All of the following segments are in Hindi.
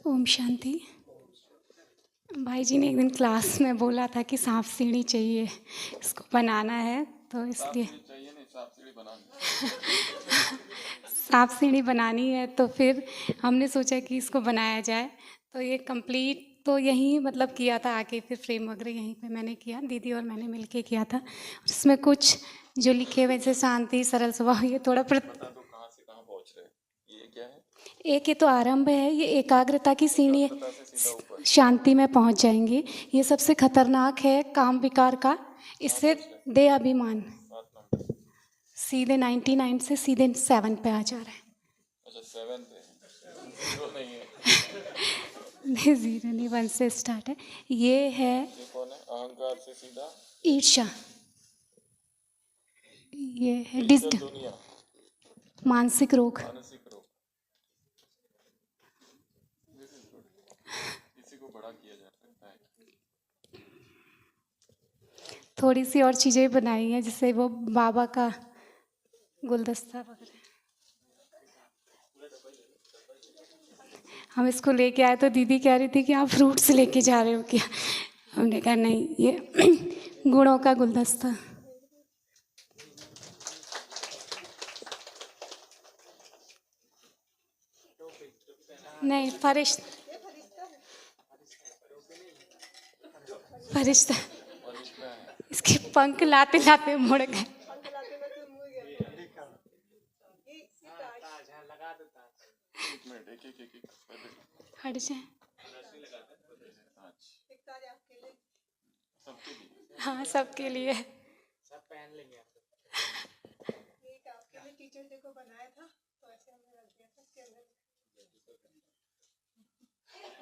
ओम शांति। भाई जी ने एक दिन क्लास में बोला था कि सांप सीढ़ी चाहिए, इसको बनाना है, तो इसलिए सांप सीढ़ी बनानी है। तो फिर हमने सोचा कि इसको बनाया जाए। तो ये कंप्लीट तो यहीं मतलब किया था, आके फिर फ्रेम वगैरह यहीं पे मैंने किया, दीदी और मैंने मिलके किया था। इसमें कुछ जो लिखे हुए जैसे शांति, सरल स्वभाव, ये थोड़ा कहाँ से कहाँ पहुँच रहे हैं? ये क्या है? एक ये तो आरंभ है, ये एकाग्रता की सीढ़ी है, शांति में पहुंच जाएंगे। ये सबसे खतरनाक है काम विकार का, इससे दे अभिमान सीधे 99 से सीधे 7 पे आ जा रहा है। अच्छा 7 पे, 0 नहीं है। नहीं 0 नहीं, 1 से स्टार्ट है। ये है ये कौन है? अहंकार से सीधा ईर्ष्या, ये है डिजिटल दुनिया, मानसिक रोग। मानसिक रोग। इसी को बड़ा किया जा सकता है। थोड़ी सी और चीज़ें बनाई हैं, जैसे वो बाबा का गुलदस्ता वगैरह। हम इसको लेके आए तो दीदी कह रही थी कि आप फ्रूट्स लेके जा रहे हो क्या? हमने कहा नहीं, ये गुणों का गुलदस्ता। नहीं, फरिश्ता इसके पंख लाते लाते मुड़ गए। हट जाए। हाँ, सबके लिए। सब पहन लेंगे आपके लिए टीचर डे को बनाया था, तो ऐसे हमने रख दिया था इसके अंदर।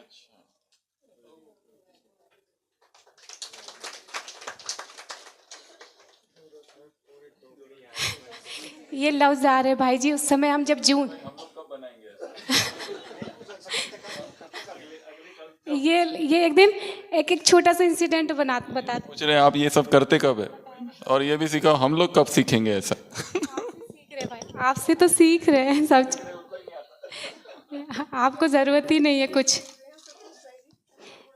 अच्छा, ये लफ्ज आ रहे भाई जी, उस समय हम जब जून, हम लोग कब बनाएंगे? ये एक दिन एक छोटा सा इंसिडेंट बता पूछ रहे हैं आप ये सब करते कब है, और ये भी सिखाओ, हम लोग कब सीखेंगे ऐसा? सीख रहे भाई, आपसे तो सीख रहे हैं सब। आपको जरूरत ही नहीं है कुछ।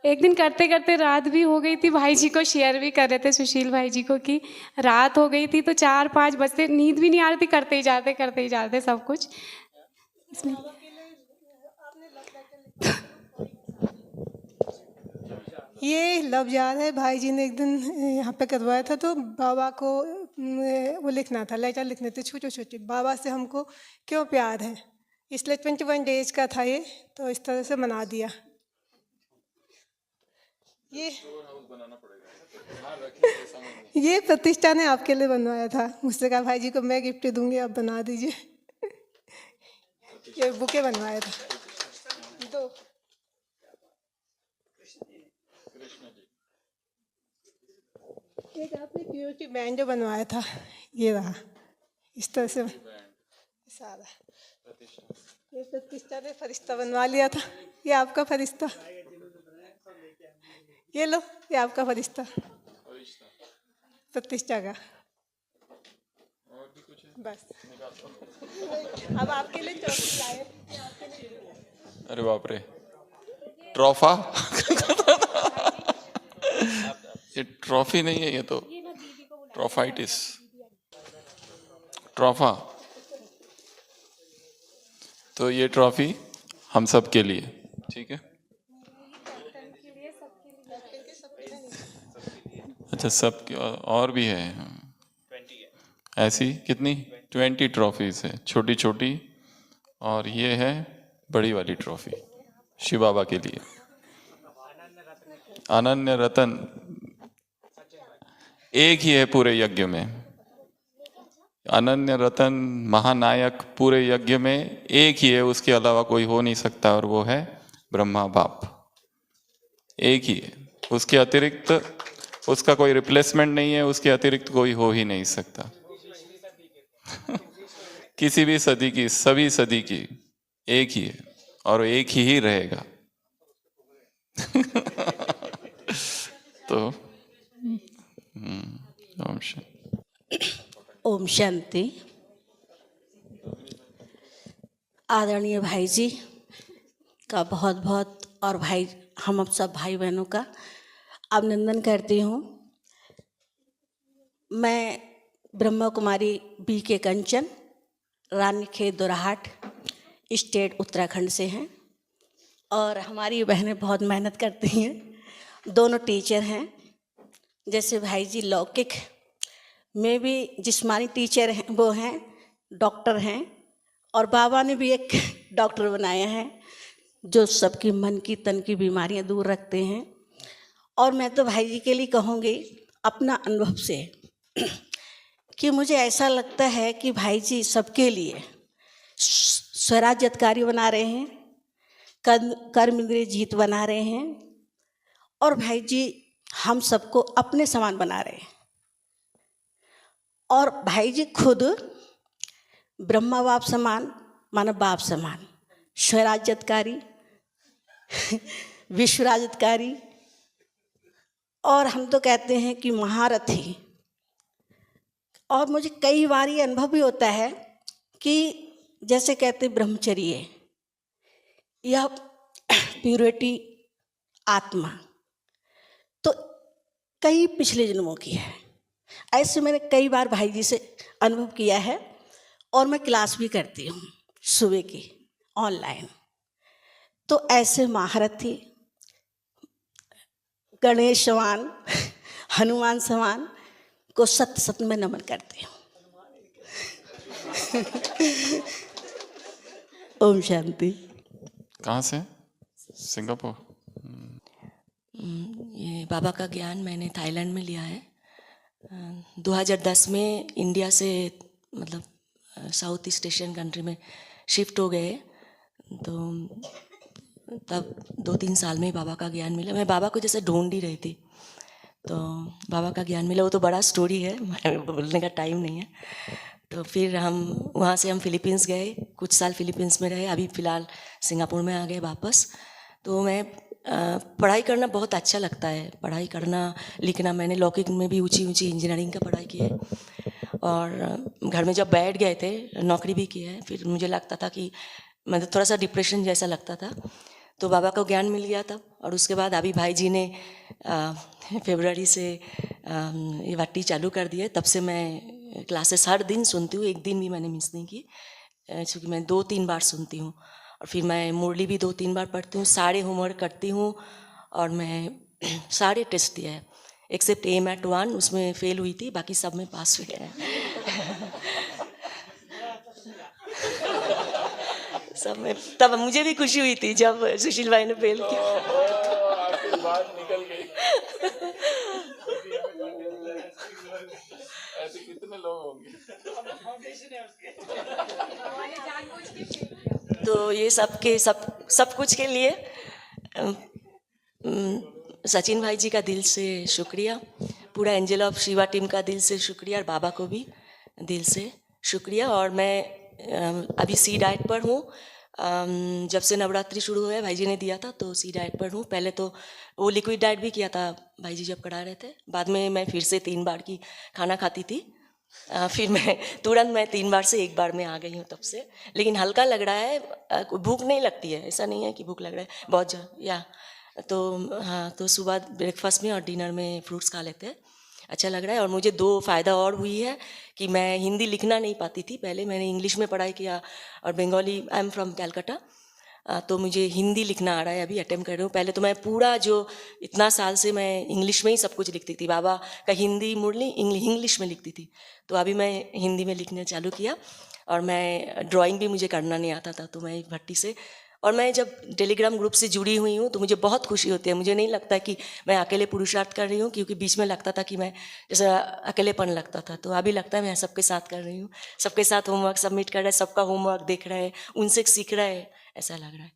एक दिन करते करते रात भी हो गई थी, भाई जी को शेयर भी कर रहे थे, सुशील भाई जी को, कि रात हो गई थी तो 4-5 बजते, नींद भी नहीं आ रही थी, करते ही जाते सब कुछ इसमें। ये लफ्ज याद है, भाई जी ने एक दिन यहाँ पे करवाया था, तो बाबा को वो लिखना था, लेटर लिखने थे छोटे छोटे, बाबा से हमको क्यों प्यार है, इसलिए 21 डेज का था ये, तो इस तरह से मना दिया। ये प्रतिष्ठा ने आपके लिए बनवाया था, मुझसे कहा भाई जी को मैं गिफ्ट दूंगी, आप बना दीजिए। ये बुके बनवाया था दो। एक आपने प्योरिटी बैंड जो बनवाया था, ये रहा इस तरह से सारा। ये प्रतिष्ठा ने फरिश्ता बनवा लिया था, ये आपका फरिश्ता, ये लो, ये आपका फरिश्ता प्रतिष्ठा का। बस अब आपके लिए ट्रॉफी लाए। अरे बाप रे, ट्रॉफा। ये ट्रॉफी नहीं है, ये तो ट्रॉफाइटिस, ट्रॉफा। तो ये ट्रॉफी हम सब के लिए, ठीक है? अच्छा, सब और भी है ऐसी? कितनी? 20 ट्रॉफीज है, छोटी छोटी, और ये है बड़ी वाली ट्रॉफी शिव बाबा के लिए। अनन्य रतन एक ही है पूरे यज्ञ में, अनन्य रतन महानायक पूरे यज्ञ में एक ही है, उसके अलावा कोई हो नहीं सकता, और वो है ब्रह्मा बाप। एक ही है, उसके अतिरिक्त उसका कोई रिप्लेसमेंट नहीं है, उसके अतिरिक्त कोई हो ही नहीं सकता। किसी भी सदी की, सभी सदी की एक ही है, और एक ही रहेगा। तो ओम शांति। ओम शांति। आदरणीय भाई जी, का बहुत बहुत और भाई हम सब भाई बहनों का अभिनंदन करती हूँ। मैं ब्रह्मा कुमारी बी के कंचन, रानीखेत दोराहाट, स्टेट उत्तराखंड से हैं और हमारी बहनें बहुत मेहनत करती हैं। दोनों टीचर हैं। जैसे भाई जी लौकिक में भी जिस्मानी टीचर हैं, वो हैं डॉक्टर हैं, और बाबा ने भी एक डॉक्टर बनाया है जो सबकी मन की तन की बीमारियां दूर रखते हैं। और मैं तो भाई जी के लिए कहूँगी अपना अनुभव से कि मुझे ऐसा लगता है कि भाई जी सबके लिए स्वराज्यकारी बना रहे हैं, कर्म इंद्रिय जीत बना रहे हैं, और भाई जी हम सबको अपने समान बना रहे हैं। और भाई जी खुद ब्रह्मा बाप समान, मानव बाप समान, स्वराज्यकारी, विश्वराज्यकारी, और हम तो कहते हैं कि महारथी। और मुझे कई बार ये अनुभव भी होता है कि जैसे कहते ब्रह्मचर्य या प्यूरिटी आत्मा तो कई पिछले जन्मों की है। ऐसे मैंने कई बार भाई जी से अनुभव किया है और मैं क्लास भी करती हूँ सुबह की ऑनलाइन। तो ऐसे महारथी गणेश समान, हनुमान समान को सत सत में नमन करती हूँ। ओम शांति। कहाँ से? सिंगापुर। ये बाबा का ज्ञान मैंने थाईलैंड में लिया है। 2010 में इंडिया से मतलब साउथ ईस्ट एशियन कंट्री में शिफ्ट हो गए, तो तब 2-3 साल में बाबा का ज्ञान मिला। मैं बाबा को जैसे ढूंढ ही रही थी, तो बाबा का ज्ञान मिला। वो तो बड़ा स्टोरी है, बोलने का टाइम नहीं है। तो फिर हम वहाँ से फिलीपींस गए, कुछ साल फिलीपींस में रहे, अभी फ़िलहाल सिंगापुर में आ गए वापस। तो मैं पढ़ाई करना बहुत अच्छा लगता है, पढ़ाई करना लिखना। मैंने लौकिक में भी ऊंची इंजीनियरिंग का पढ़ाई की है, और घर में जब बैठ गए थे नौकरी भी की है। फिर मुझे लगता था कि मतलब थोड़ा सा डिप्रेशन जैसा लगता था, तो बाबा का ज्ञान मिल गया तब। और उसके बाद अभी भाई जी ने फरवरी से ये वाटी चालू कर दी है। तब से मैं क्लासेस हर दिन सुनती हूँ, एक दिन भी मैंने मिस नहीं की, क्योंकि मैं 2-3 बार सुनती हूँ। और फिर मैं मुरली भी 2-3 बार पढ़ती हूँ, सारे होमवर्क करती हूँ, और मैं सारे टेस्ट दिया है एक्सेप्ट AMAT 1, उसमें फेल हुई थी, बाकी सब में पास हुए हैं। सब में। तब मुझे भी खुशी हुई थी जब सुशील भाई ने फेल किया। ऐसे कितने लोग होंगे? तो ये सब कुछ के लिए सचिन भाई जी का दिल से शुक्रिया, पूरा एंजल ऑफ शिवा टीम का दिल से शुक्रिया, और बाबा को भी दिल से शुक्रिया। और मैं अभी सी डाइट पर हूँ। जब से नवरात्रि शुरू हुआ है भाई जी ने दिया था, तो सी डाइट पर हूँ। पहले तो वो लिक्विड डाइट भी किया था भाई जी जब करा रहे थे, बाद में मैं फिर से 3 बार की खाना खाती थी। फिर मैं तुरंत 3 बार से 1 बार में आ गई हूँ तब से। लेकिन हल्का लग रहा है, भूख नहीं लगती है, ऐसा नहीं है कि भूख लग रहा है बहुत या तो हाँ, तो सुबह ब्रेकफास्ट में और डिनर में फ्रूट्स खा लेते हैं, अच्छा लग रहा है। और मुझे 2 फ़ायदा और हुई है कि मैं हिंदी लिखना नहीं पाती थी पहले, मैंने इंग्लिश में पढ़ाई किया और Bengali, I am from Calcutta, तो मुझे हिंदी लिखना आ रहा है, अभी अटेम्प्ट कर रही हूँ। पहले तो मैं पूरा जो इतना साल से मैं इंग्लिश में ही सब कुछ लिखती थी, बाबा का हिंदी मुरली इंग्लिश में लिखती थी, तो अभी मैं हिंदी में लिखने चालू किया। और मैं ड्राइंग भी मुझे करना नहीं आता था, तो मैं एक भट्टी से, और मैं जब टेलीग्राम ग्रुप से जुड़ी हुई हूँ तो मुझे बहुत खुशी होती है। मुझे नहीं लगता कि मैं अकेले पुरुषार्थ कर रही हूँ, क्योंकि बीच में लगता था कि मैं जैसे अकेलेपन लगता था, तो अभी लगता है मैं सबके साथ कर रही हूँ, सबके साथ होमवर्क सबमिट कर रहे हैं, सबका होमवर्क देख रहे हैं, उनसे सीख रहे हैं, ऐसा लग रहा है।